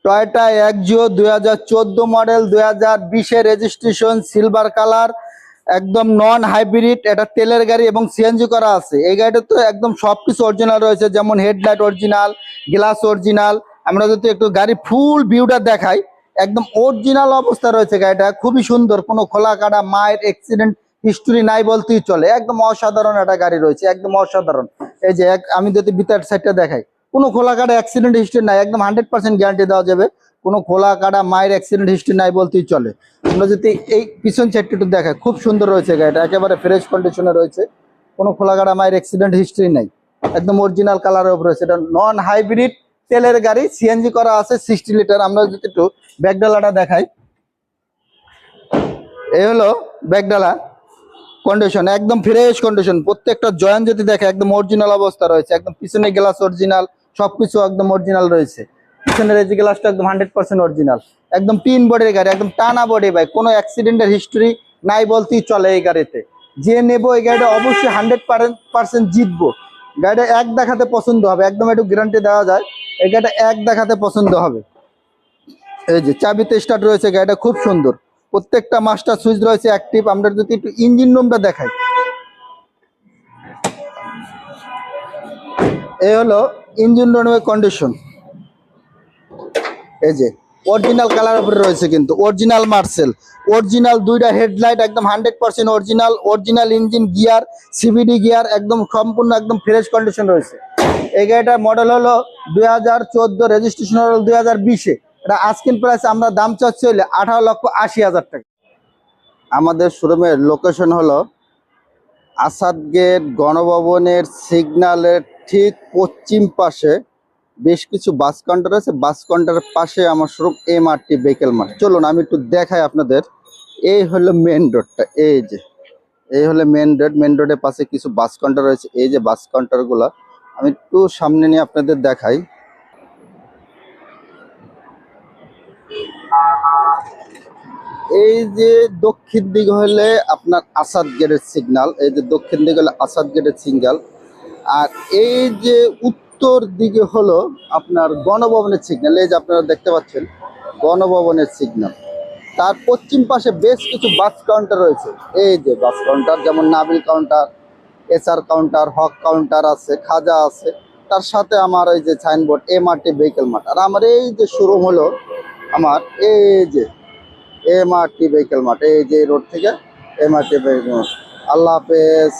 Toyota Axio 2014 model, 2020 registration, silver colour, একদম non hybrid. এটা তেলের গাড়ি এবং সিএনজি করা আছে। এই গাড়িটা তো একদম সবকিছু অরিজিনাল রয়েছে, যেমন হেডলাইট অরিজিনাল, গ্লাস অরিজিনাল। আমরা যদি একটু গাড়ি ফুল ভিউটা দেখাই, একদম অরিজিনাল অবস্থা রয়েছে গাড়িটা, খুবই সুন্দর, কোনো খোলা কাটা মায়ের অ্যাক্সিডেন্ট হিস্টোরি নাই বলতেই চলে। একদম অসাধারণ একটা গাড়ি রয়েছে, একদম অসাধারণ। এই যে আমি যদি ভিতর সাইডটা দেখাই, কোনো খোলা কাটা অ্যাক্সিডেন্ট হিস্ট্রি নাই, একদম 100% গ্যারান্টি দেওয়া যাবে, কোনো খোলা কাটা মায়ের অ্যাক্সিডেন্ট হিস্ট্রি নাই বলতেই চলে। আমরা যদি এই পিছন সাইডটা একটু দেখাই, খুব সুন্দর রয়েছে গাড়িটা, একেবারে ফ্রেশ কন্ডিশনে রয়েছে, কোনো খোলা কাটা মায়ের অ্যাক্সিডেন্ট হিস্ট্রি নাই, একদম অরিজিনাল কালারের উপর রয়েছে। এটা নন হাইব্রিড তেলের গাড়ি, সিএনজি করা আছে 60 লিটার। আমরা যদি একটু ব্যাকডালাটা দেখাই, এই হলো ব্যাকডালা কন্ডিশন, একদম ফ্রেশ কন্ডিশন। প্রত্যেকটা জয়েন্ট যদি দেখে একদম অরিজিনাল অবস্থা রয়েছে, একদম পিছনে গ্লাস অরিজিনাল, সবকিছু একদম অরিজিনাল রয়েছে। পিছনের এই যে গ্লাসটা একদম 100% অরিজিনাল, একদম পিন বডির গাড়ি, একদম টানা বডি ভাই, কোনো অ্যাক্সিডেন্টের হিস্ট্রি নাই বলতেই চলে। এই গাড়িতে যে নেবো এই গাড়িটা অবশ্যই 100% জিতবো। গাড়িটা এক দেখাতে পছন্দ হবে, একদম একটু গ্যারান্টি দেওয়া যায়, এই গাড়িটা এক দেখাতে পছন্দ হবে। এই যে চাবিতে স্টার্ট রয়েছে, গাড়িটা খুব সুন্দর, প্রত্যেকটা মাস্টার সুইচ রয়েছে অ্যাক্টিভ। আমরা যদি একটু ইঞ্জিন রুমটা দেখাই, এই হলো ইঞ্জিন রুমের কন্ডিশন। এই যে অরিজিনাল কালার উপরে রয়েছে, কিন্তু অরিজিনাল মার্সেল, অরিজিনাল দুইটা হেডলাইট, একদম 100% original, original engine, gear CBD gear, একদম সম্পূর্ণ একদম ফ্রেশ কন্ডিশন রয়েছে। এই গাড়িটার মডেল হলো 2014, রেজিস্ট্রেশন হলো 2020-এ। এটা আস্কিং প্রাইস আমরা দাম চাচ্ছি হলে 18,80,000 টাকা। আমাদের শোরুমের লোকেশন হলো আসাদ গেট গণভবনের সিগন্যালের ঠিক পশ্চিম পাশে বেশ কিছু বাস কাউন্টার আছে, বাস কাউন্টারের পাশে আমার শোরুম এমআরটি ভেহিকেল মার্ট। চলুন আমি একটু দেখাই আপনাদের। এই হলো মেন রোডটা, এই যে এই হলো মেন রোড। মেন রোডের পাশে কিছু বাস কাউন্টার রয়েছে, এই যে বাস কাউন্টারগুলো আমি একটু সামনে নিয়ে আপনাদের দেখাই। এই যে দক্ষিণ দিকে হলে আপনার আসাদ গেটের সিগন্যাল, এই যে দক্ষিণ দিকে হলে আসাদ গেটের সিগন্যাল, আর এই যে উত্তর দিকে হলো আপনার গণভবনের সিগন্যাল। এই যে আপনারা দেখতে পাচ্ছেন গণভবনের সিগন্যাল। তার পশ্চিম পাশে বেশ কিছু বাস কাউন্টার রয়েছে, এই যে বাস কাউন্টার, যেমন নাবিল কাউন্টার, এসআর কাউন্টার, হক কাউন্টার আছে, খাজা আছে। তার সাথে আমার এই যে সাইনবোর্ড এমআরটি ভেহিকেল মার্ট। আর আমার এই যে শোরুম হলো আমার এই যে এমআরটি ভেহিকেল মার্ট, এই যে রোড থেকে এমআরটি ভেহিকেল মার্ট। আল্লাহ হাফেজ।